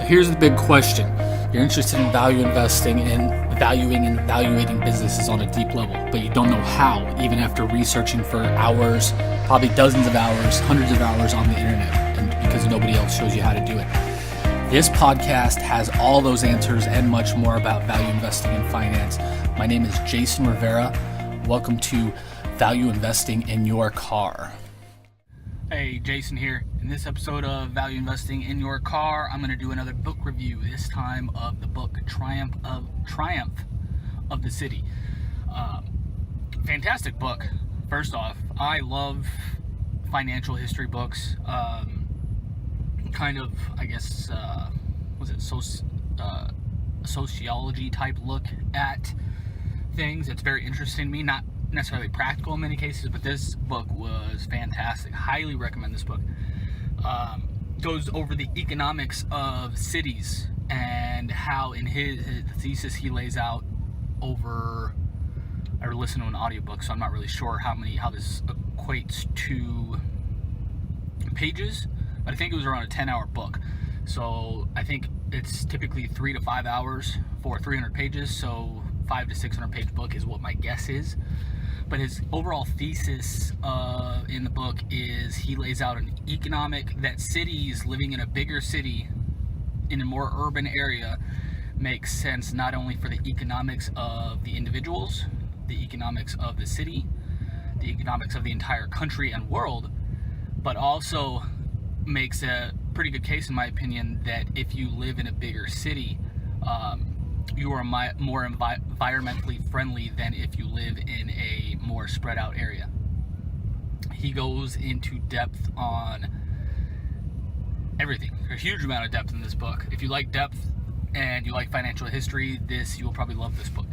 here's the big question. You're interested in value investing and valuing and evaluating businesses on a deep level, but you don't know how, even after researching for hours, probably dozens of hours, hundreds of hours on the internet, and because nobody else shows you how to do it. This podcast has all those answers and much more about value investing in finance. My name is Jason Rivera. Welcome to Value Investing in Your Car. Hey, Jason here. In this episode of Value Investing in Your Car, I'm going to do another book review, this time of the book Triumph of the City. Fantastic book. First off, I love financial history books. Sociology type look at things. It's very interesting to me, not necessarily practical in many cases, but this book was fantastic. Highly recommend this book. Goes over the economics of cities and how in his thesis he lays out over, I listened to an audiobook, so I'm not really sure how this equates to pages, but I think it was around a 10-hour book. So I think it's typically 3 to 5 hours for 300 pages, so 500 to 600 page book is what my guess is. But his overall thesis in the book is he lays out an economic that cities living in a bigger city in a more urban area makes sense not only for the economics of the individuals, the economics of the city, the economics of the entire country and world, but also makes a pretty good case, in my opinion, that if you live in a bigger city, you are more environmentally friendly than if you live in a more spread out area. He goes into depth on everything. A huge amount of depth in this book. If you like depth and you like financial history, you will probably love this book.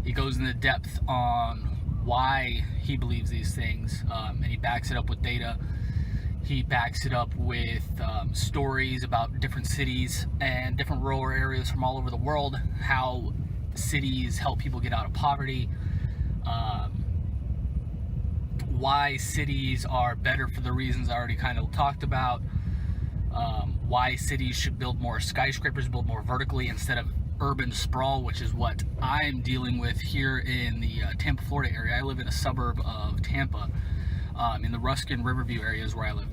He goes into depth on why he believes these things, and he backs it up with data. He backs it up with stories about different cities and different rural areas from all over the world, how cities help people get out of poverty, why cities are better for the reasons I already kind of talked about, why cities should build more skyscrapers, build more vertically instead of urban sprawl, which is what I'm dealing with here in the Tampa, Florida area. I live in a suburb of Tampa. In the Ruskin Riverview areas where I live,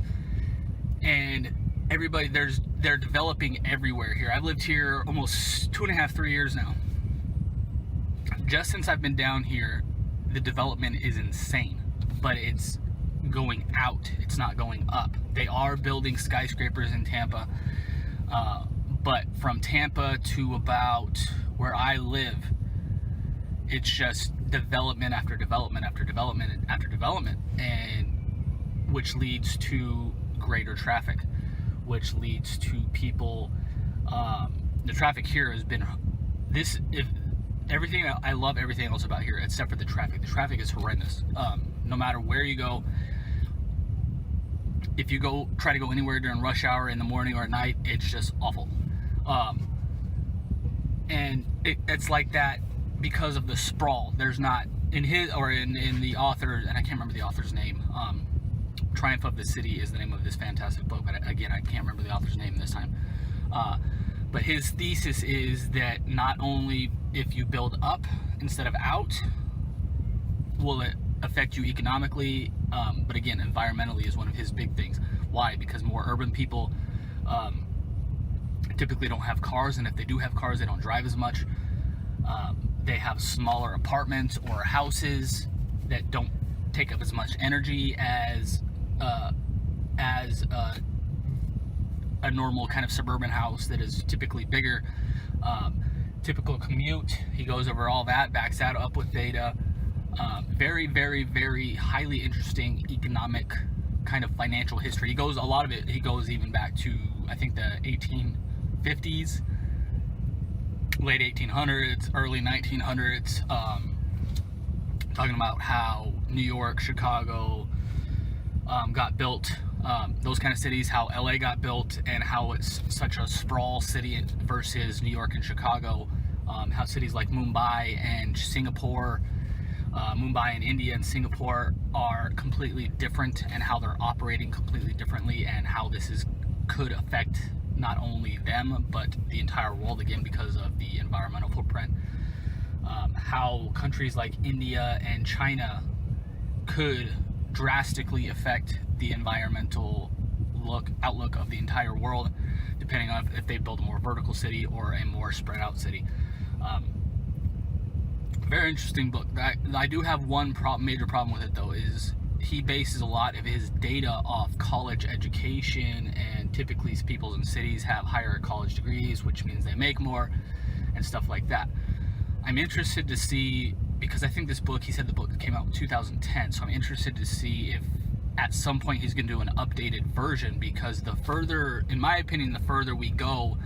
and everybody they're developing everywhere here. I've lived here almost 2.5-3 years now. Just since I've been down here, the development is insane, but it's going out, it's not going up. They are building skyscrapers in Tampa, but from Tampa to about where I live, it's just development after development after development after development, and which leads to greater traffic, which leads to people. The traffic here has been everything. I love everything else about here except for the traffic. The traffic is horrendous. No matter where you go, if you try to go anywhere during rush hour in the morning or at night, it's just awful. And it's like that because of the sprawl. There's not in the author, and I can't remember the author's name. Triumph of the City is the name of this fantastic book, but again, I can't remember the author's name this time. But his thesis is that not only if you build up instead of out will it affect you economically, but again, environmentally is one of his big things. Why? Because more urban people typically don't have cars, and if they do have cars, they don't drive as much. They have smaller apartments or houses that don't take up as much energy as a normal kind of suburban house that is typically bigger. Typical commute, he goes over all that, backs that up with data. Very, very, very highly interesting economic kind of financial history. He goes even back to, I think, the 1850s, late 1800s, early 1900s, talking about how New York, Chicago got built, those kind of cities, how LA got built, and how it's such a sprawl city versus New York and Chicago, how cities like Mumbai and Singapore, Mumbai and India and Singapore are completely different, and how they're operating completely differently, and how this could affect not only them, but the entire world, again, because of the environmental footprint. How countries like India and China could drastically affect the environmental outlook of the entire world, depending on if they build a more vertical city or a more spread out city. Very interesting book. I do have one major problem with it, though, is he bases a lot of his data off college education, and typically people in cities have higher college degrees, which means they make more and stuff like that. I'm interested to see, because I think this book, he said the book came out in 2010, so I'm interested to see if at some point he's going to do an updated version, because the further, in my opinion, the further we go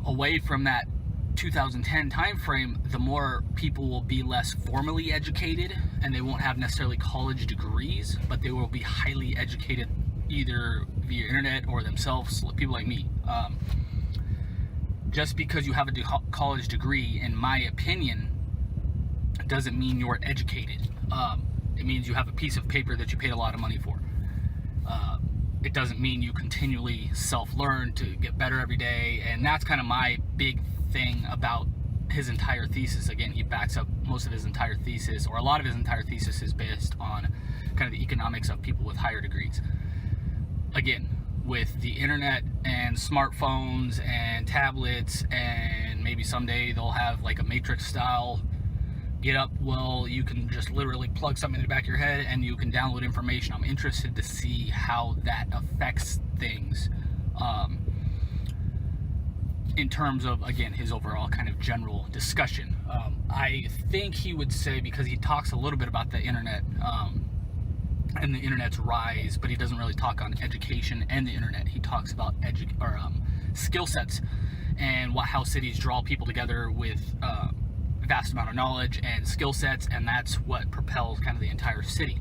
away from that 2010 time frame, the more people will be less formally educated, and they won't have necessarily college degrees, but they will be highly educated either via internet or themselves, people like me. Just because you have a college degree, in my opinion, doesn't mean you're educated. It means you have a piece of paper that you paid a lot of money for. It doesn't mean you continually self-learn to get better every day, and that's kind of my big thing about his entire thesis. Again, he backs up most of his entire thesis, or a lot of his entire thesis is based on kind of the economics of people with higher degrees. Again, with the internet and smartphones and tablets, and maybe someday they'll have like a matrix style get up, well, you can just literally plug something in the back of your head and you can download information. I'm interested to see how that affects things in terms of, again, his overall kind of general discussion. I think he would say, because he talks a little bit about the internet and the internet's rise, but he doesn't really talk on education and the internet. He talks about skill sets and how cities draw people together with a vast amount of knowledge and skill sets, and that's what propels kind of the entire city.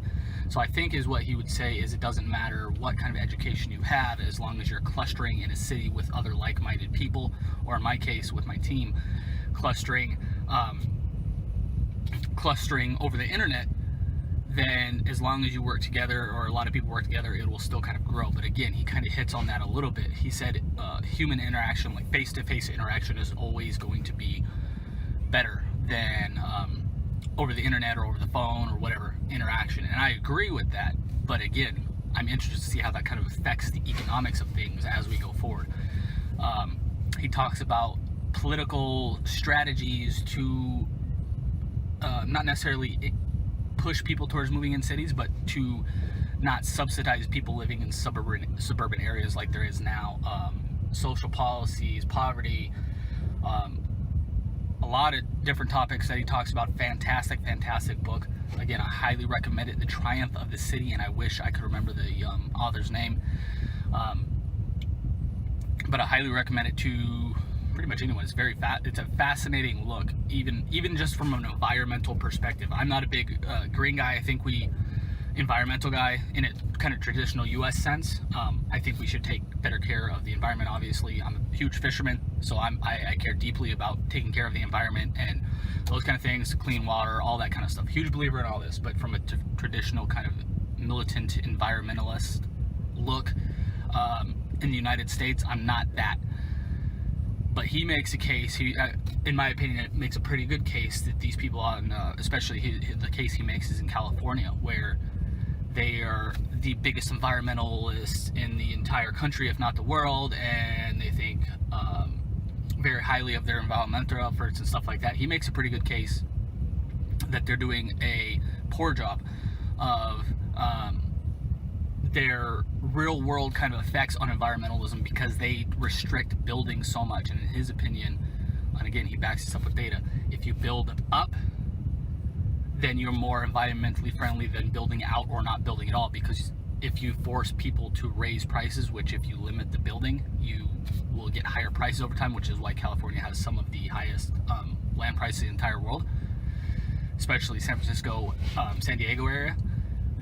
So I think is what he would say is, it doesn't matter what kind of education you have, as long as you're clustering in a city with other like-minded people, or in my case with my team, clustering over the internet, then as long as you work together, or a lot of people work together, it will still kind of grow. But again, he kind of hits on that a little bit. He said human interaction, like face-to-face interaction, is always going to be better than over the internet or over the phone or whatever interaction. And I agree with that. But again, I'm interested to see how that kind of affects the economics of things as we go forward. He talks about political strategies to not necessarily push people towards moving in cities, but to not subsidize people living in suburban areas like there is now. Social policies, poverty, a lot of different topics that he talks about. Fantastic book. Again, I highly recommend it. The Triumph of the City, and I wish I could remember the author's name. But I highly recommend it to pretty much anyone. It's a fascinating look, even just from an environmental perspective. I'm not a big green guy. I think environmental guy in a kind of traditional U.S. sense. I think we should take better care of the environment. Obviously, I'm a huge fisherman, so I care deeply about taking care of the environment and those kind of things, clean water, all that kind of stuff. Huge believer in all this, but from a traditional kind of militant environmentalist look, in the United States, I'm not that. But he makes a case, in my opinion, it makes a pretty good case that these people especially the case he makes is in California, where they are the biggest environmentalists in the entire country, if not the world, and they think very highly of their environmental efforts and stuff like that. He makes a pretty good case that they're doing a poor job of their real world kind of effects on environmentalism, because they restrict building so much. And in his opinion, and again, he backs this up with data, if you build up, then you're more environmentally friendly than building out or not building at all. Because if you force people to raise prices, which if you limit the building, you will get higher prices over time, which is why California has some of the highest land prices in the entire world, especially San Francisco, San Diego area.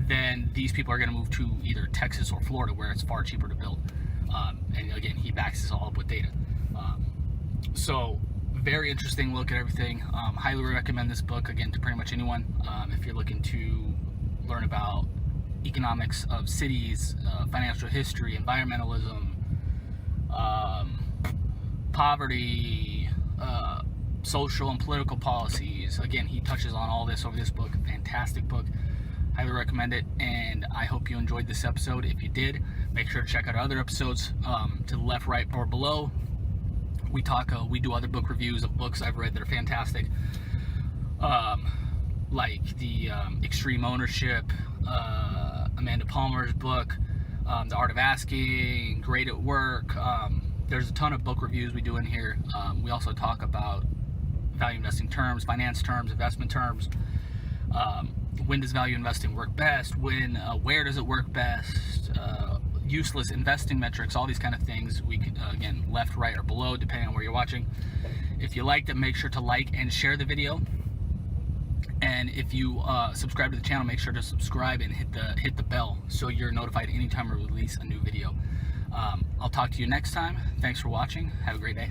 Then these people are going to move to either Texas or Florida, where it's far cheaper to build. And again, he backs this all up with data. So very interesting look at everything. Highly recommend this book, again, to pretty much anyone. If you're looking to learn about economics of cities, financial history, environmentalism, poverty, social and political policies. Again, he touches on all this over this book. Fantastic book. Highly recommend it, and I hope you enjoyed this episode. If you did, make sure to check out our other episodes to the left, right, or below. We do other book reviews of books I've read that are fantastic, like the Extreme Ownership, Amanda Palmer's book, The Art of Asking, Great at Work. There's a ton of book reviews we do in here. We also talk about value investing terms, finance terms, investment terms. When does value investing work best? Where does it work best? Useless investing metrics, all these kind of things. We can, again, left, right, or below, depending on where you're watching. If you liked it, make sure to like and share the video. And if you subscribe to the channel, make sure to subscribe and hit the bell so you're notified anytime we release a new video. I'll talk to you next time. Thanks for watching. Have a great day.